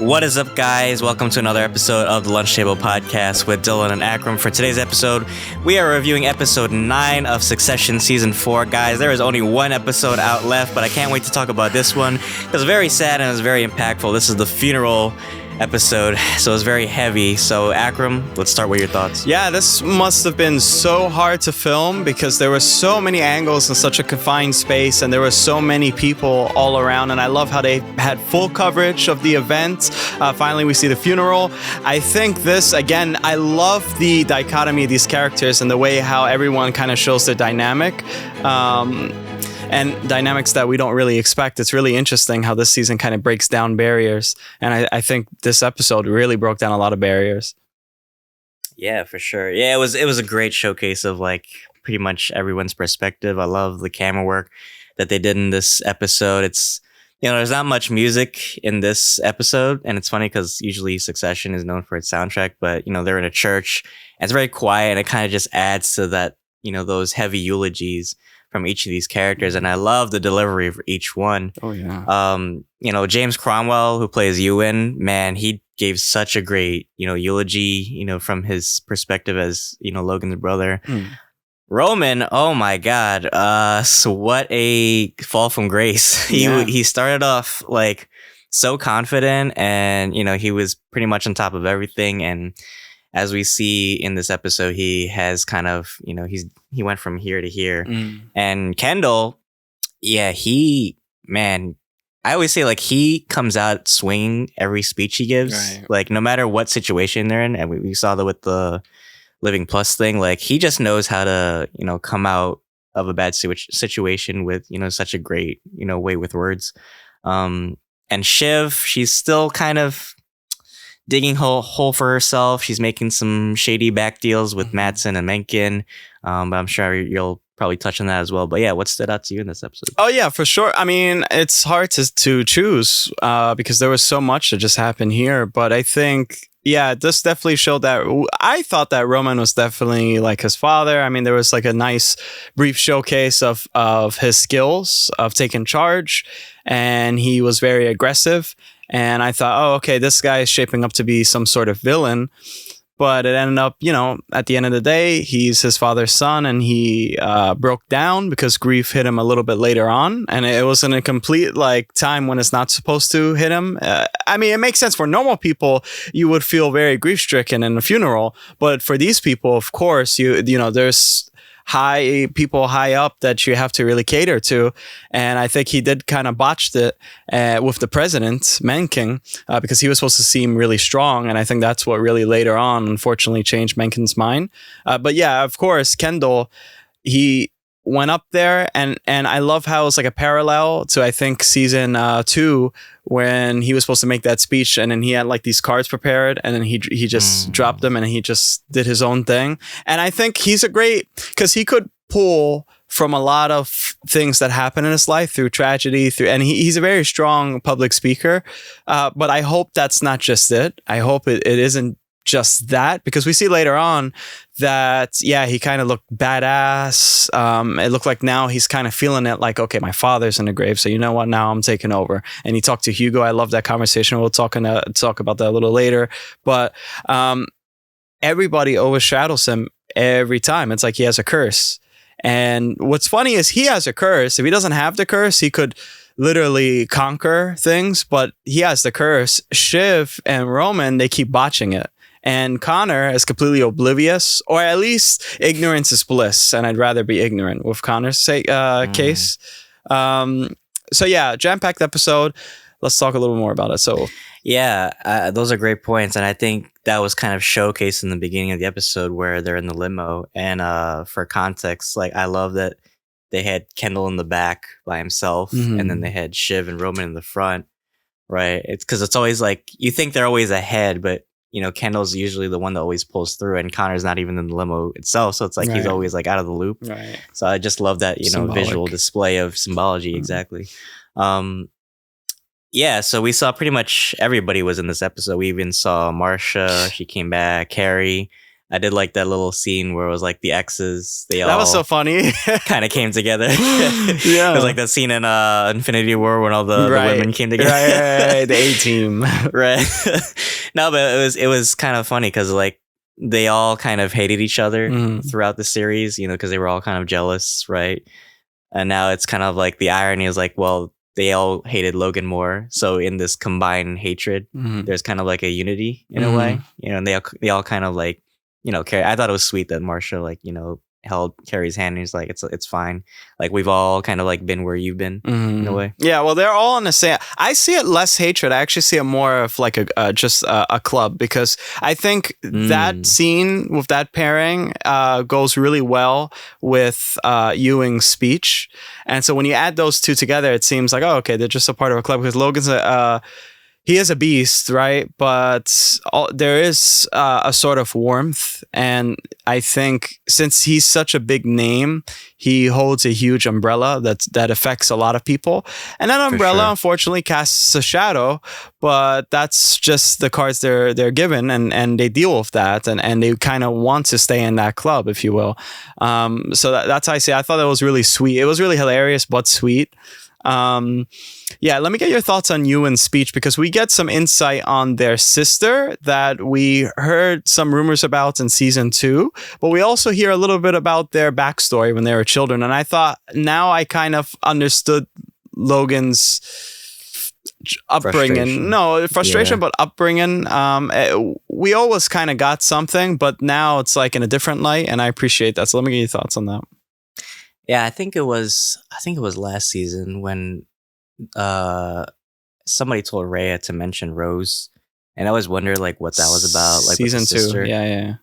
What is up, guys? Welcome to another episode of the Lunch Table Podcast with Dylan and Akram. For today's episode, we are reviewing episode 9 of Succession Season 4. Guys, there is only one episode out left, but I can't wait to talk about this one. It was very sad and it was very impactful. This is the funeral episode, so it's very heavy. So Akram, let's start with your thoughts. Yeah, this must have been so hard to film because there were so many angles in such a confined space and there were so many people all around, and I love how they had full coverage of the event. Finally, we see the funeral. I think this, again, I love the dichotomy of these characters and the way how everyone kind of shows their dynamic. And dynamics that we don't really expect. It's really interesting how this season kind of breaks down barriers. And I think this episode really broke down a lot of barriers. Yeah, for sure. Yeah, it was a great showcase of like pretty much everyone's perspective. I love the camera work that they did in this episode. It's, there's not much music in this episode. And it's funny because usually Succession is known for its soundtrack, but, they're in a church and it's very quiet and it kind of just adds to that, those heavy eulogies from each of these characters, and I love the delivery for each one. Oh yeah. James Cromwell, who plays Ewan, man, he gave such a great, eulogy, from his perspective as, Logan's brother. Roman, oh my God, so what a fall from grace. He started off like so confident, and he was pretty much on top of everything, and as we see in this episode, he has kind of, he went from here to here. And Kendall, yeah, I always say like he comes out swinging every speech he gives, right. Like no matter what situation they're in. And we saw that with the Living Plus thing, like he just knows how to, come out of a bad situation with, such a great, way with words. And Shiv, she's still kind of digging hole for herself. She's making some shady back deals with Matsson and Mencken. But I'm sure you'll probably touch on that as well. But yeah, what stood out to you in this episode? Oh yeah, for sure. I mean, it's hard to choose because there was so much that just happened here. But I think, yeah, this definitely showed that. I thought that Roman was definitely like his father. I mean, there was like a nice brief showcase of his skills of taking charge, and he was very aggressive. And I thought, oh, okay, this guy is shaping up to be some sort of villain. But it ended up, at the end of the day, he's his father's son, and he broke down because grief hit him a little bit later on. And it was in a complete time when it's not supposed to hit him. I mean, it makes sense for normal people. You would feel very grief stricken in a funeral. But for these people, of course, there's people high up that you have to really cater to. And I think he did kind of botched it with the president, Mencken, because he was supposed to seem really strong. And I think that's what really later on, unfortunately, changed Mencken's mind. But yeah, of course, Kendall, he went up there, and I love how it's like a parallel to, I think, season 2, when he was supposed to make that speech, and then he had like these cards prepared, and then he just dropped them and he just did his own thing. And I think he's because he could pull from a lot of things that happen in his life through tragedy, and he's a very strong public speaker. But I hope that's not just it. I hope it isn't just that, because we see later on that, yeah, he kind of looked badass. It looked like now he's kind of feeling it like, okay, my father's in the grave, so you know what, now I'm taking over. And he talked to Hugo. I love that conversation. We'll talk about that a little later. But everybody overshadows him every time. It's like he has a curse. And what's funny is he has a curse. If he doesn't have the curse, he could literally conquer things, but he has the curse. Shiv and Roman, they keep botching it. And Connor is completely oblivious, or at least ignorance is bliss. And I'd rather be ignorant with Connor's case. So yeah, jam-packed episode. Let's talk a little more about it. So yeah, those are great points. And I think that was kind of showcased in the beginning of the episode where they're in the limo. And for context, I love that they had Kendall in the back by himself, and then they had Shiv and Roman in the front, right? It's because it's always like, you think they're always ahead, but Kendall's usually the one that always pulls through, and Connor's not even in the limo itself. So it's like he's always like out of the loop. Right. So I just love that, Symbolic. Visual display of symbology. Exactly. Yeah, so we saw pretty much everybody was in this episode. We even saw Marsha. She came back. Carrie. I did like that little scene where it was like the exes. That was so funny. kind of came together. Yeah. It was like that scene in Infinity War when all the women came together. Right, the A-team. Right. No, but it was kind of funny because like they all kind of hated each other throughout the series, you know, because they were all kind of jealous, right? And now it's kind of like the irony is like, well, they all hated Logan more. So in this combined hatred, there's kind of like a unity in a way, you know, and they all kind of like, you know, I thought it was sweet that Marsha, like, you know, held Carrie's hand and he's like, it's fine. Like we've all kind of like been where you've been in a way. Yeah, well, they're all in the same. I see it less hatred. I actually see it more of like just a club, because I think that scene with that pairing goes really well with Ewing's speech. And so when you add those two together, it seems like, oh, okay, they're just a part of a club, because Logan's he is a beast, right? But there is a sort of warmth. And I think since he's such a big name, he holds a huge umbrella that affects a lot of people. And that umbrella, unfortunately, casts a shadow. But that's just the cards they're given. And they deal with that. And they kind of want to stay in that club, if you will. So that's how I say. I thought that was really sweet. It was really hilarious, but sweet. Yeah, let me get your thoughts on Ewan's speech, because we get some insight on their sister that we heard some rumors about in season 2, but we also hear a little bit about their backstory when they were children. And I thought now I kind of understood Logan's upbringing. Frustration, but upbringing. We always kind of got something, but now it's like in a different light, and I appreciate that. So let me get your thoughts on that. Yeah, I think it was last season when somebody told Rhea to mention Rose, and I always wonder like what that was about. Like season 2,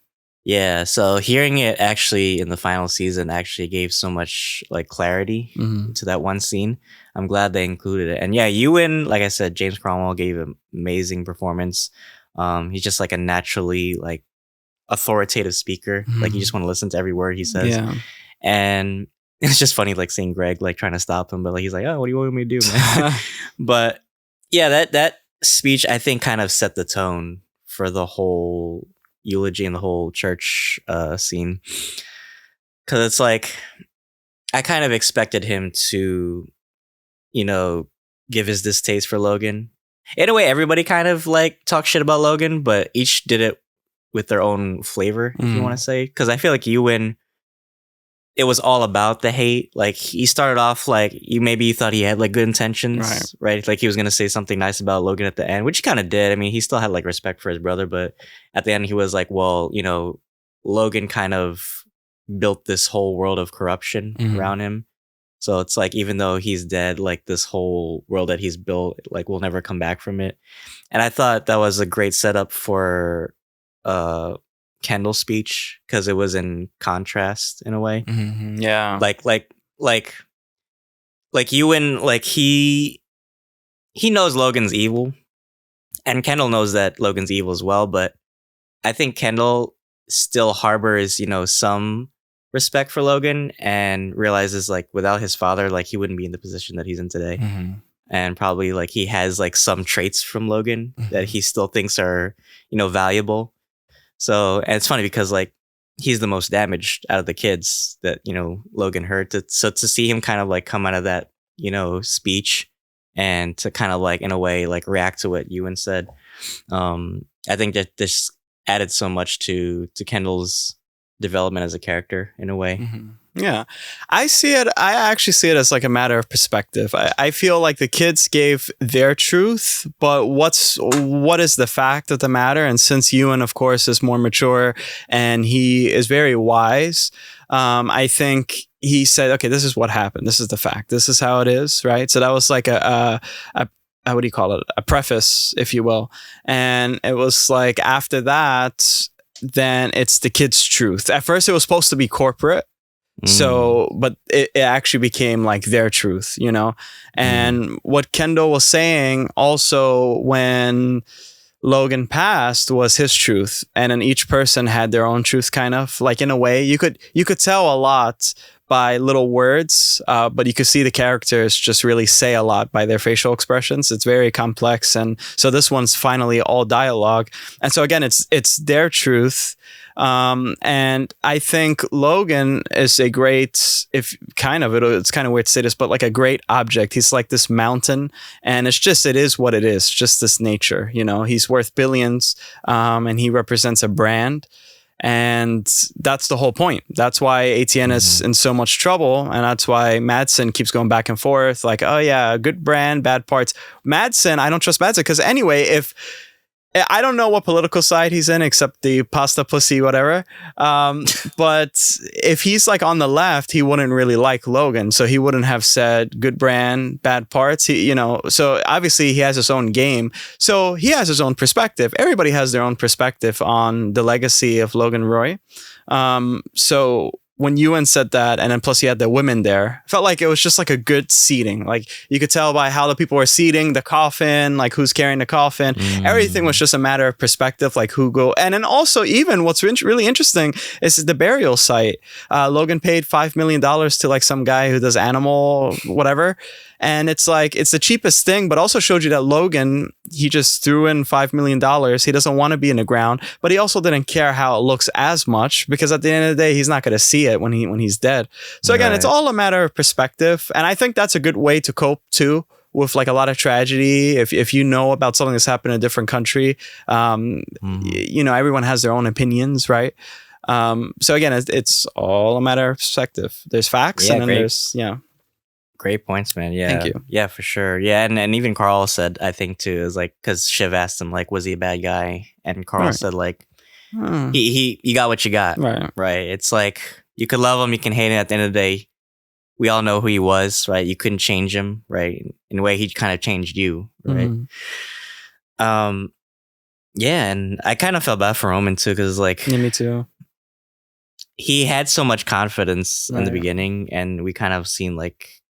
yeah. So hearing it actually in the final season actually gave so much like clarity to that one scene. I'm glad they included it. And yeah, Ewan, like I said, James Cromwell gave an amazing performance. He's just like a naturally like authoritative speaker. Like you just want to listen to every word he says. Yeah. And it's just funny, like seeing Greg like trying to stop him, but like he's like, "Oh, what do you want me to do, man?" But yeah, that speech I think kind of set the tone for the whole eulogy and the whole church scene, because it's like I kind of expected him to, you know, give his distaste for Logan. In a way, everybody kind of like talk shit about Logan, but each did it with their own flavor, if you want to say. Because I feel like Ewan, it was all about the hate. Like he started off like you thought he had like good intentions, right? Like he was gonna say something nice about Logan at the end, which he kind of did. I mean, he still had like respect for his brother, but at the end he was like, well, you know, Logan kind of built this whole world of corruption around him. So it's like even though he's dead, like this whole world that he's built, like will never come back from it. And I thought that was a great setup for Kendall's speech, because it was in contrast in a way. Yeah, like Ewan, like he knows Logan's evil, and Kendall knows that Logan's evil as well. But I think Kendall still harbors, you know, some respect for Logan, and realizes like without his father, like he wouldn't be in the position that he's in today. And probably like he has like some traits from Logan that he still thinks are, you know, valuable. So, and it's funny because like he's the most damaged out of the kids that, you know, Logan hurt. So to see him kind of like come out of that, you know, speech and to kind of like in a way like react to what Ewan said, I think that this added so much to Kendall's development as a character in a way. Yeah, I actually see it as like a matter of perspective. I feel like the kids gave their truth, but what is the fact of the matter? And since Ewan, of course, is more mature and he is very wise, I think he said, okay, this is what happened. This is the fact. This is how it is, right? So that was like a what do you call it? A preface, if you will. And it was like after that, then it's the kids' truth. At first, it was supposed to be corporate. So, but it actually became like their truth, you know? And what Kendall was saying also when Logan passed was his truth. And then each person had their own truth, kind of like in a way you could tell a lot by little words, but you could see the characters just really say a lot by their facial expressions. It's very complex. And so this one's finally all dialogue. And so again, it's their truth. And I think Logan is a great, it's kind of weird to say this, but like a great object. He's like this mountain, and it is what it is, just this nature, he's worth billions, and he represents a brand. And that's the whole point. That's why ATN is in so much trouble. And that's why Madsen keeps going back and forth. Like, oh yeah, good brand, bad parts. Madsen, I don't trust Madsen. Because anyway, I don't know what political side he's in except the pasta pussy, whatever. But if he's like on the left, he wouldn't really like Logan. So he wouldn't have said good brand, bad parts. So obviously he has his own game. So he has his own perspective. Everybody has their own perspective on the legacy of Logan Roy. So when Ewan said that, and then plus he had the women there, I felt like it was just like a good seating. Like you could tell by how the people were seating, the coffin, like who's carrying the coffin. Everything was just a matter of perspective, like who go. And then also even what's really interesting is the burial site. Logan paid $5 million to like some guy who does animal, whatever. And it's like, it's the cheapest thing, but also showed you that Logan, he just threw in $5 million. He doesn't want to be in the ground, but he also didn't care how it looks as much, because at the end of the day, he's not going to see it when he's dead. So again, It's all a matter of perspective. And I think that's a good way to cope too with like a lot of tragedy. If you know about something that's happened in a different country, everyone has their own opinions, right? So again, it's all a matter of perspective. There's facts, and then there's Great points, man. Yeah. Thank you. Yeah, for sure. Yeah. And even Carl said, I think too, is like, because Shiv asked him, like, was he a bad guy? And Carl said, like, he got what you got. Right. It's like, you could love him, you can hate him. At the end of the day, we all know who he was, right? You couldn't change him, right? In a way, he kind of changed you, right? Yeah. And I kind of felt bad for Roman too, because like, me too. He had so much confidence in the beginning, and we kind of seen like,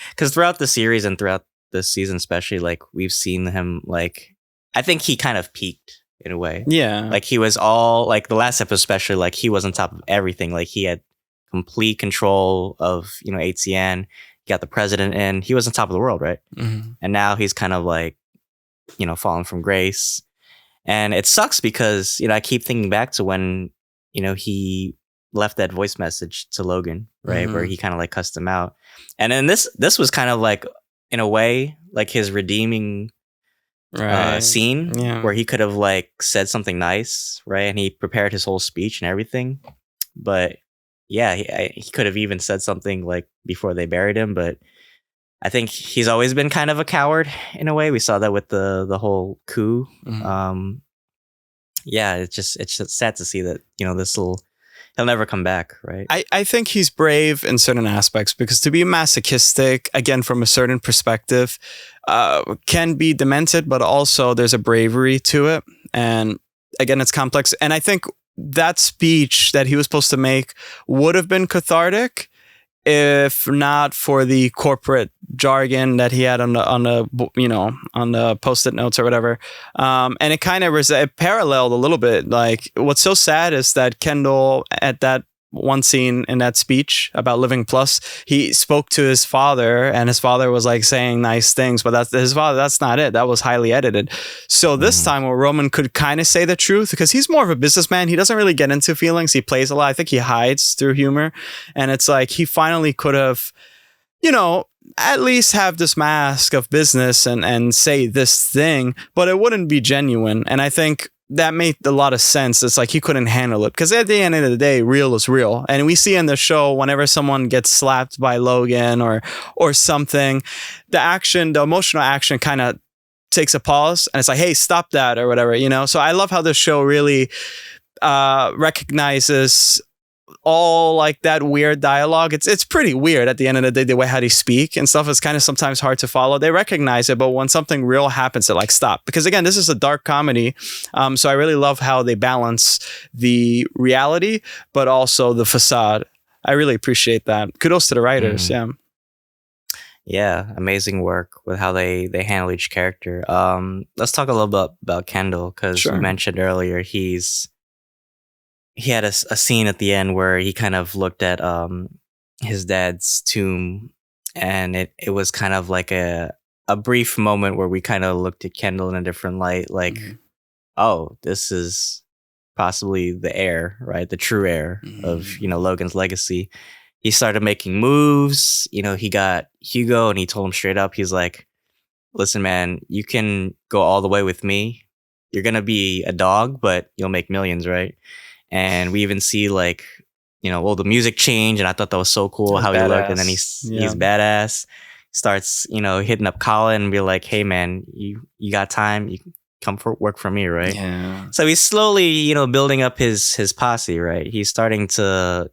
because throughout the series and throughout this season especially, like we've seen him, like I think he kind of peaked in a way. Yeah. Like he was all like the last episode especially, like he was on top of everything. Like he had complete control of ATN. He got the president in. He was on top of the world, right? And now he's kind of like fallen from grace. And it sucks because I keep thinking back to when he left that voice message to Logan, right? Where he kind of like cussed him out. And then this was kind of like, in a way, like his redeeming scene where he could have like said something nice, right? And he prepared his whole speech and everything. But yeah, he could have even said something like before they buried him. But I think he's always been kind of a coward in a way. We saw that with the whole coup. Yeah, it's just sad to see that, he'll never come back, right? I think he's brave in certain aspects, because to be masochistic, again, from a certain perspective, can be demented, but also there's a bravery to it. And again, it's complex. And I think that speech that he was supposed to make would have been cathartic if not for the corporate jargon that he had on the post-it notes or whatever. And it kind of paralleled a little bit. Like, what's so sad is that Kendall, at that one scene in that speech about Living Plus, he spoke to his father, and his father was like saying nice things, but that's not it. That was highly edited. So this time where Roman could kind of say the truth, because he's more of a businessman. He doesn't really get into feelings. He plays a lot. I think he hides through humor. And it's like he finally could have, at least have this mask of business and say this thing, but it wouldn't be genuine. And I think that made a lot of sense. It's like he couldn't handle it, because at the end of the day, real is real. And we see in the show, whenever someone gets slapped by Logan or something, the emotional action kind of takes a pause, and it's like, hey, stop that, or whatever, So I love how the show really recognizes all like that weird dialogue. It's pretty weird at the end of the day, the way how they speak and stuff is kind of sometimes hard to follow. They recognize it, but when something real happens, they're like, stop. Because again, this is a dark comedy. So I really love how they balance the reality, but also the facade. I really appreciate that. Kudos to the writers. Yeah, amazing work with how they handle each character. Let's talk a little bit about Kendall, because you mentioned earlier he had a scene at the end where he kind of looked at his dad's tomb, and it was kind of like a brief moment where we kind of looked at Kendall in a different light, like, oh, this is possibly the heir, right? The true heir of, Logan's legacy. He started making moves. He got Hugo and he told him straight up, he's like, listen, man, you can go all the way with me. You're going to be a dog, but you'll make millions, right? And we even see like, the music change. And I thought that was so cool how he looked. And then he's badass. Starts, hitting up Colin and be like, hey, man, you got time? You can come work for me, right? Yeah. So he's slowly, building up his posse, right? He's starting to,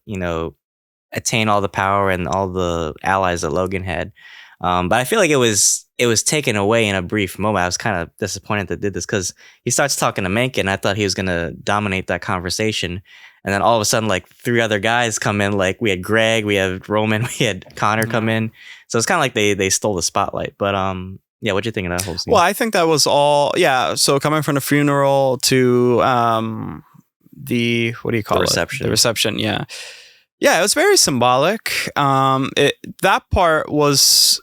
attain all the power and all the allies that Logan had. But I feel like it was taken away in a brief moment. I was kind of disappointed that did this because he starts talking to Mencken. I thought he was going to dominate that conversation. And then all of a sudden, like 3 other guys come in. Like we had Greg, we had Roman, we had Connor come in. So it's kind of like they stole the spotlight. But yeah, what'd you think of that whole scene? Well, I think that was all. Yeah. So coming from the funeral to the what do you call it? Reception. The reception. Yeah. Yeah, it was very symbolic. That part was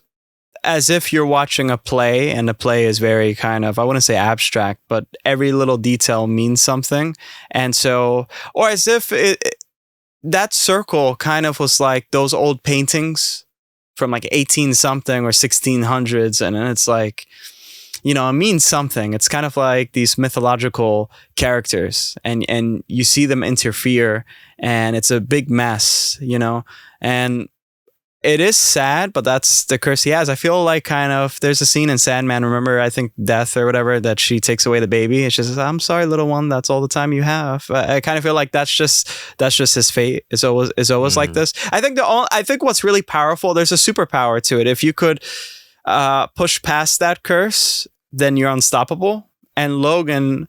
as if you're watching a play, and the play is very kind of, I wouldn't say abstract, but every little detail means something. And so, or as if that circle kind of was like those old paintings from like 18 something or 1600s. And then it's like, it means something. It's kind of like these mythological characters and you see them interfere and it's a big mess, and it is sad, but that's the curse he has. I feel like kind of there's a scene in Sandman. Remember, I think Death or whatever, that she takes away the baby and she says, I'm sorry, little one. That's all the time you have. I kind of feel like that's just his fate. It's always like this. I think what's really powerful, there's a superpower to it. If you could push past that curse, then you're unstoppable. And Logan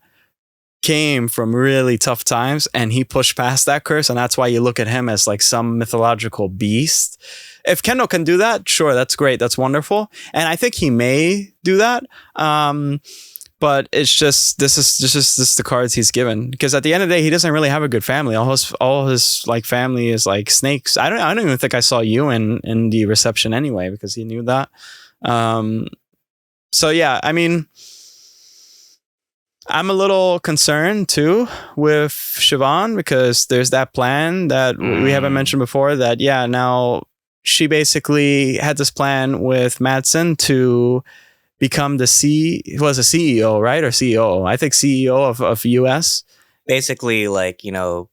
came from really tough times and he pushed past that curse. And that's why you look at him as like some mythological beast. If Kendall can do that, sure, that's great. That's wonderful. And I think he may do that. But it's just, this is the cards he's given. Because at the end of the day, he doesn't really have a good family. All his like family is like snakes. I don't even think I saw you in the reception anyway, because he knew that. So yeah, I mean, I'm a little concerned too with Siobhan, because there's that plan that we haven't mentioned before that, now she basically had this plan with Madsen to become the CEO, right? Or CEO. I think CEO of US. Basically, like,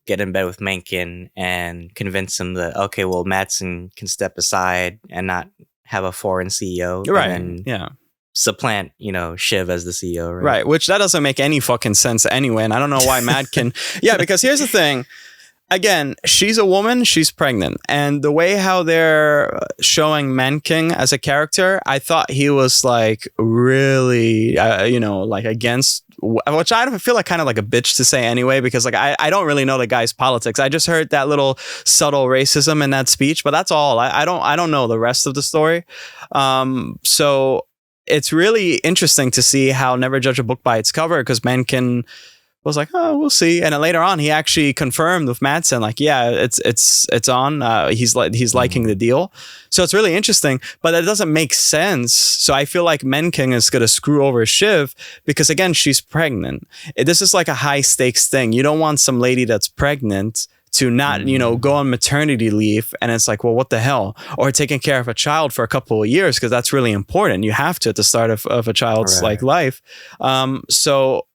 get in bed with Mencken and convince him that, okay, well, Madsen can step aside and not have a foreign CEO. Right. And then supplant, Shiv as the CEO. Right? Right. Which that doesn't make any fucking sense anyway. And I don't know why Madkin. Yeah, because here's the thing. Again, she's a woman, she's pregnant. And the way how they're showing Mencken as a character, I thought he was like really, like against, which I don't feel like kind of like a bitch to say anyway, because like I don't really know the guy's politics. I just heard that little subtle racism in that speech, but that's all. I don't know the rest of the story. So it's really interesting to see how never judge a book by its cover, because Mencken was like, oh, we'll see. And then later on, he actually confirmed with Madsen, like, yeah, it's on. He's liking the deal. So it's really interesting, but that doesn't make sense. So I feel like Mencken is going to screw over Shiv because, again, she's pregnant. This is like a high stakes thing. You don't want some lady that's pregnant to not, go on maternity leave. And it's like, well, what the hell? Or taking care of a child for a couple of years, because that's really important. You have to at the start of a child's like life. So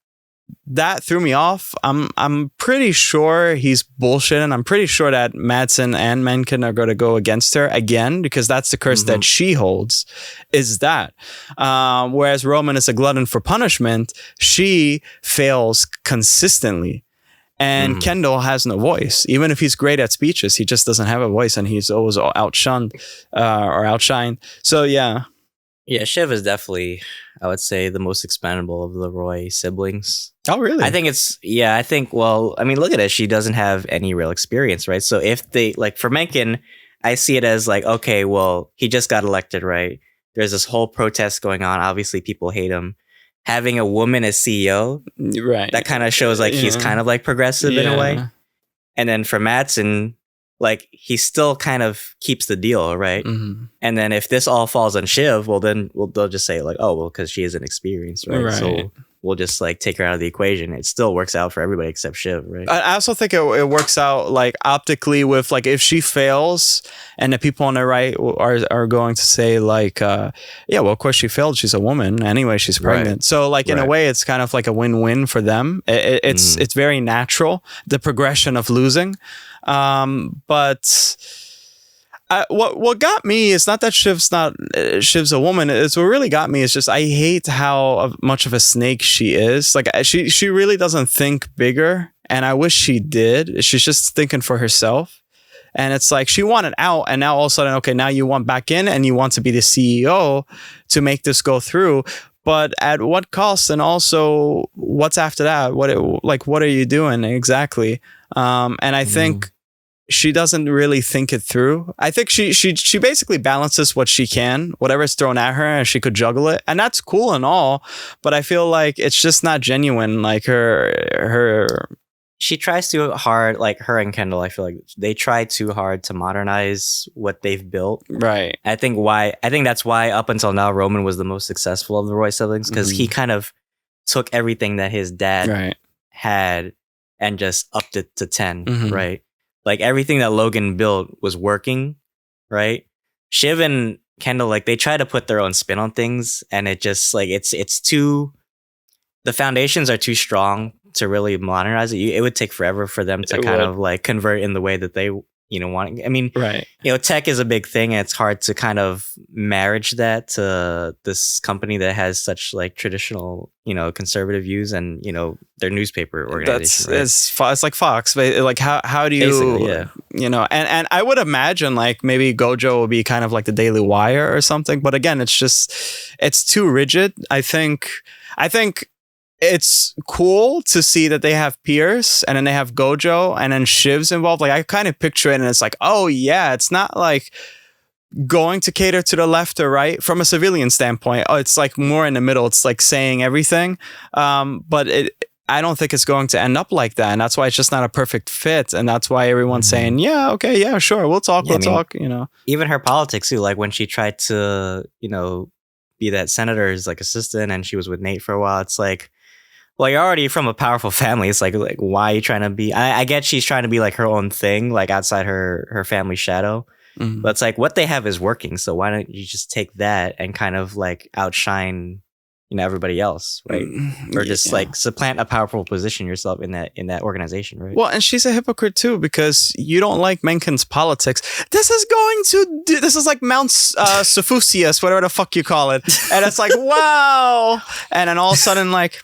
that threw me off. I'm pretty sure he's bullshitting. I'm pretty sure that Madsen and Mencken are going to go against her again, because that's the curse that she holds, is that. Whereas Roman is a glutton for punishment, she fails consistently. And Kendall has no voice. Even if he's great at speeches, he just doesn't have a voice, and he's always outshunned or outshined. So yeah. Yeah, Shiv is definitely, I would say, the most expendable of the Roy siblings. Oh, really? Well, I mean, look at it. She doesn't have any real experience, right? So if they, like, for Mencken, I see it as like, okay, well, he just got elected, right? There's this whole protest going on. Obviously, people hate him. Having a woman as CEO, right? That kind of shows like he's kind of like progressive in a way. And then for Madsen, like, he still kind of keeps the deal, right? And then if this all falls on Shiv, well, then they'll just say like, oh, well, because she isn't experienced, right? So we'll just like take her out of the equation. It still works out for everybody except Shiv, right? I also think it works out like optically with like if she fails and the people on the right are going to say like, yeah, well, of course she failed. She's a woman anyway. She's pregnant. Right. So like in a way, it's kind of like a win-win for them. It's very natural, the progression of losing. But what got me is not that Shiv's a woman. It's what really got me is just I hate how much of a snake she is. Like she really doesn't think bigger, and I wish she did. She's just thinking for herself, and it's like she wanted out, and now all of a sudden, okay, now you want back in, and you want to be the CEO to make this go through. But at what cost? And also, what's after that? What are you doing exactly? And I think she doesn't really think it through. I think she basically balances what she can, whatever's thrown at her, and she could juggle it, and that's cool and all. But I feel like it's just not genuine. Like her. She tries too hard. Like her and Kendall, I feel like they try too hard to modernize what they've built. Right. I think that's why up until now Roman was the most successful of the Roy siblings, because he kind of took everything that his dad had and just upped it to 10. Right. Like everything that Logan built was working, right? Shiv and Kendall, like they try to put their own spin on things, and it just like it's too. The foundations are too strong to really modernize it. It would take forever for them to kind of like convert in the way that they want. I mean, tech is a big thing, and it's hard to kind of marriage that to this company that has such like traditional, conservative views and, their newspaper organization. It's like Fox, but like how do you, and I would imagine like maybe Gojo will be kind of like the Daily Wire or something. But again, it's too rigid. I think it's cool to see that they have Pierce and then they have Gojo and then Shiv's involved. Like I kind of picture it and it's like, oh yeah, it's not like going to cater to the left or right from a civilian standpoint. Oh, it's like more in the middle. It's like saying everything. But I don't think it's going to end up like that. And that's why it's just not a perfect fit. And that's why everyone's saying, yeah, okay, yeah, sure. We'll talk. Even her politics too, like when she tried to, be that senator's like assistant and she was with Nate for a while. It's like, well, you're already from a powerful family. It's like why are you trying to be? I get she's trying to be like her own thing, like outside her family's shadow. But it's like what they have is working. So why don't you just take that and kind of like outshine, everybody else, right? Or just like supplant a powerful position yourself in that organization, right? Well, and she's a hypocrite too because you don't like Mencken's politics. This is like Mount Sophusius, whatever the fuck you call it, and it's like wow, and then all of a sudden like.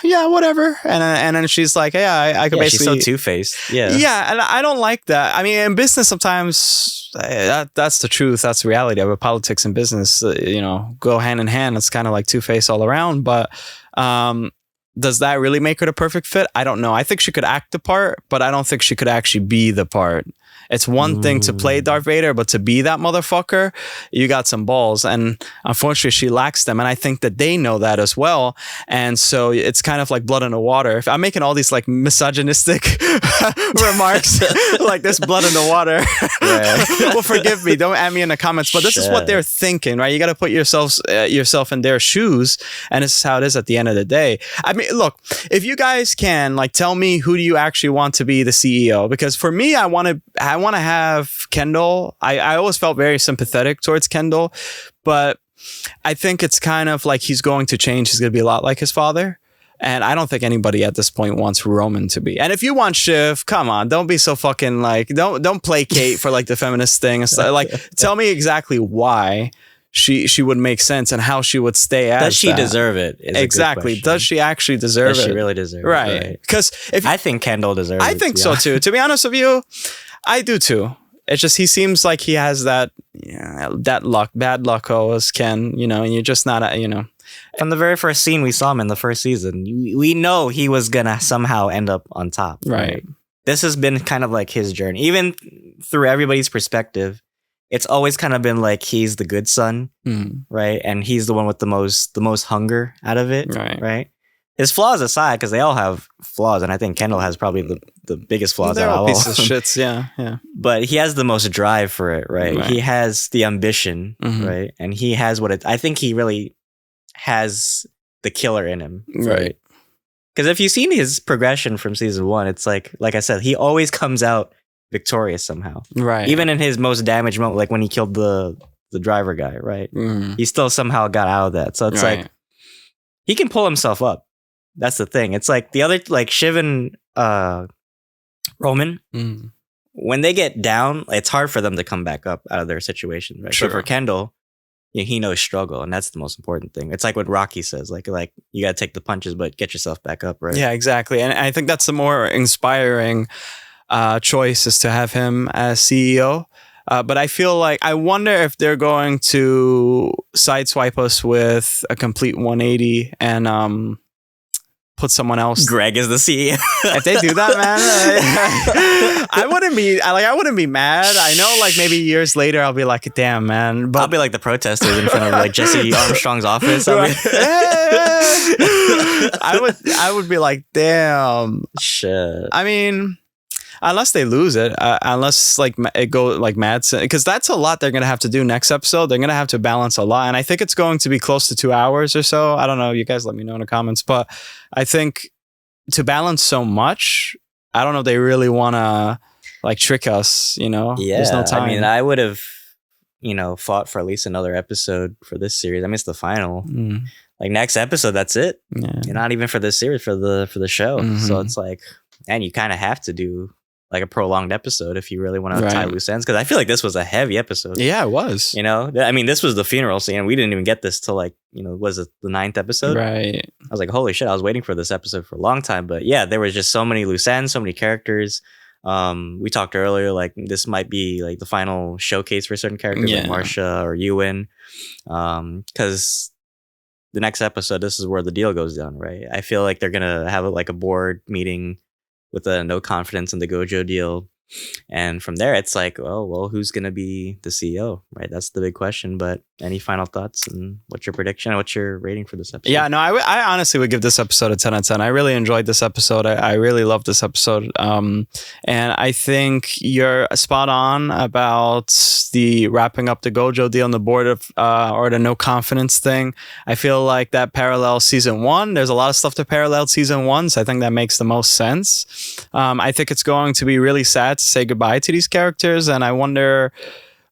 Yeah, whatever. And then she's like, yeah, I could basically. She's so two-faced. Yeah. Yeah, and I don't like that. I mean, in business, sometimes that's the truth. That's the reality of it. Politics and business, go hand in hand. It's kind of like two-faced all around. But does that really make her the perfect fit? I don't know. I think she could act the part, but I don't think she could actually be the part. It's one thing to play Darth Vader, but to be that motherfucker, you got some balls. And unfortunately, she lacks them. And I think that they know that as well. And so it's kind of like blood in the water. If I'm making all these like misogynistic remarks, like this blood in the water, well, forgive me. Don't add me in the comments. But this is what they're thinking, right? You got to put yourself in their shoes. And this is how it is at the end of the day. I mean, look, if you guys can like tell me who do you actually want to be the CEO? Because for me, I want to have Kendall. I always felt very sympathetic towards Kendall, but I think it's kind of like he's going to change. He's going to be a lot like his father. And I don't think anybody at this point wants Roman to be. And if you want Shiv, come on, don't be so fucking like, don't placate for like the feminist thing. So, like, tell me exactly why she would make sense and how she would stay as Does she deserve it? Exactly. Does she actually deserve it? Does she really deserve it? Right. Because I think Kendall deserves it. I think so too. To be honest with you, I do too. It's just he seems like he has that bad luck always, Ken, and you're just not From the very first scene we saw him in the first season, we know he was gonna somehow end up on top. Right. This has been kind of like his journey. Even through everybody's perspective, it's always kind of been like he's the good son, right? And he's the one with the most hunger out of it, right? His flaws aside, because they all have flaws, and I think Kendall has probably the biggest flaws out of all. Pieces of shits, yeah. But he has the most drive for it, right? He has the ambition, right? And he has I think he really has the killer in him. Right. Because if you've seen his progression from season 1, it's like I said, he always comes out victorious somehow. Right. Even in his most damaged moment, like when he killed the driver guy, right? He still somehow got out of that. So it's like he can pull himself up. That's the thing. It's like the other, like Shiv and Roman, when they get down, it's hard for them to come back up out of their situation, right? Sure. So for Kendall, he knows struggle, and that's the most important thing. It's like what Rocky says, like you got to take the punches, but get yourself back up, right? Yeah, exactly. And I think that's the more inspiring choice, is to have him as CEO. But I feel like, I wonder if they're going to sideswipe us with a complete 180 and put someone else. Greg is the CEO. If they do that, man, I wouldn't be mad. I know, like maybe years later, I'll be like, damn, man. But I'll be like the protesters in front of like Jesse Armstrong's office. I would be like, damn. Shit. I mean, unless they lose it, unless like it go like mad, because that's a lot they're gonna have to do next episode. They're gonna have to balance a lot, and I think it's going to be close to 2 hours or so. I don't know. You guys let me know in the comments, but I think to balance so much, I don't know if they really want to like trick us. Yeah, there's no time. I mean, I would have fought for at least another episode for this series. I mean, it's the final. Like next episode, that's it. Yeah. Not even for this series, for the show. So it's like, and you kind of have to do like a prolonged episode if you really want to tie loose ends, because I feel like this was a heavy episode. Yeah, it was. I mean, this was the funeral scene. We didn't even get this till like, was it the 9th episode? Right. I was like, holy shit, I was waiting for this episode for a long time. But yeah, there was just so many loose ends, so many characters. We talked earlier, like this might be like the final showcase for certain characters, like Marsha or Ewan, because the next episode, this is where the deal goes down, right? I feel like they're gonna have like a board meeting with a no confidence in the Gojo deal. And from there, it's like, oh, well, who's going to be the CEO, right? That's the big question. But any final thoughts, and what's your prediction? What's your rating for this episode? Yeah, no, I honestly would give this episode a 10 out of 10. I really enjoyed this episode. I really loved this episode. And I think you're spot on about the wrapping up the Gojo deal and the board of, or the no confidence thing. I feel like that parallels season 1. There's a lot of stuff to parallel season 1. So I think that makes the most sense. I think it's going to be really sad to say goodbye to these characters, and I wonder,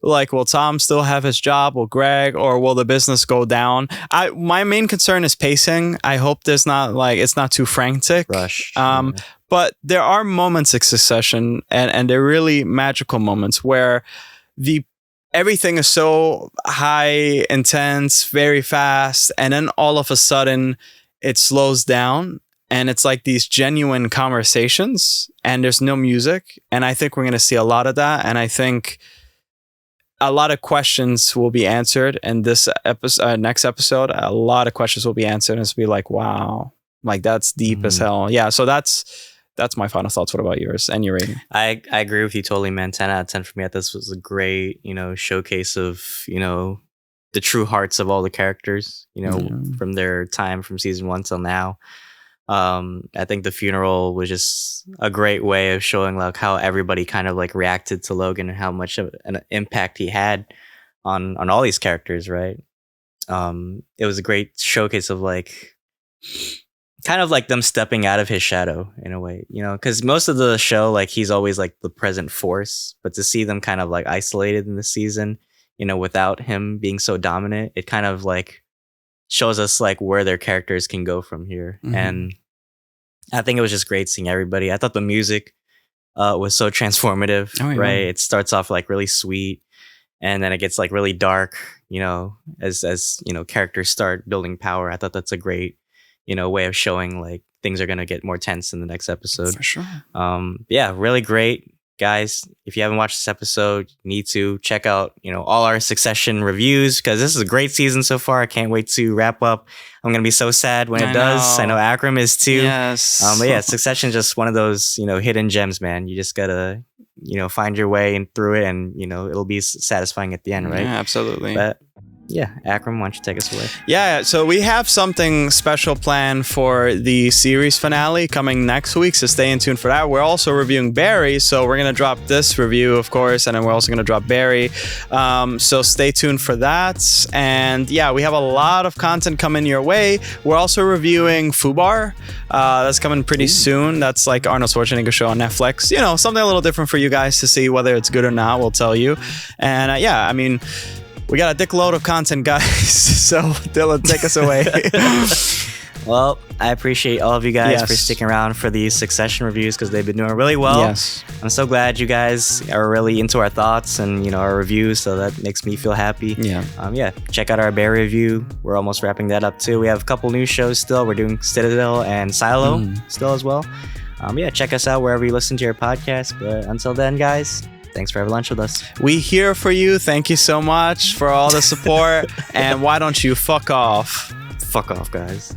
like, will Tom still have his job? Will Greg, or will the business go down? My main concern is pacing. I hope there's not like it's not too frantic. Rush. But there are moments in Succession, and they're really magical moments where everything is so high, intense, very fast, and then all of a sudden it slows down. And it's like these genuine conversations, and there's no music. And I think we're going to see a lot of that. And I think a lot of questions will be answered in this episode, next episode. A lot of questions will be answered, and it's be like, wow, like that's deep as hell. Yeah. So that's my final thoughts. What about yours and your rating? I agree with you totally, man. 10 out of 10 for me. This was a great, showcase of, the true hearts of all the characters, from their time from season 1 till now. I think the funeral was just a great way of showing like how everybody kind of like reacted to Logan and how much of an impact he had on all these characters, right? It was a great showcase of like kind of like them stepping out of his shadow in a way, because most of the show, like he's always like the present force, but to see them kind of like isolated in the season, without him being so dominant, it kind of like shows us like where their characters can go from here. And I think it was just great seeing everybody. I thought the music was so transformative, right? It starts off like really sweet, and then it gets like really dark, as characters start building power. I thought that's a great, way of showing like things are going to get more tense in the next episode. For sure. Yeah, really great. Guys, if you haven't watched this episode, you need to check out, all our Succession reviews, because this is a great season so far. I can't wait to wrap up. I'm going to be so sad when it does. I know Akram is too. Yes. But yeah, Succession is just one of those, hidden gems, man. You just got to, find your way and through it, and, it'll be satisfying at the end, right? Yeah, absolutely. But yeah, Akram, why don't you take us away? Yeah, so we have something special planned for the series finale coming next week, so stay in tune for that. We're also reviewing Barry, so we're going to drop this review, of course, and then we're also going to drop Barry. So stay tuned for that. And yeah, we have a lot of content coming your way. We're also reviewing Fubar. That's coming pretty soon. That's like Arnold Schwarzenegger show on Netflix. You know, something a little different for you guys to see whether it's good or not, we'll tell you. And yeah, I mean, we got a dick load of content, guys. So Dylan, take us away. Well, I appreciate all of you guys for sticking around for these Succession reviews because they've been doing really well. Yes. I'm so glad you guys are really into our thoughts and, you know, our reviews, so that makes me feel happy. Yeah. Check out our Bear review. We're almost wrapping that up too. We have a couple new shows still. We're doing Citadel and Silo still as well. Check us out wherever you listen to your podcast. But until then, guys, thanks for having lunch with us. We here for you. Thank you so much for all the support. And why don't you fuck off? Fuck off, guys.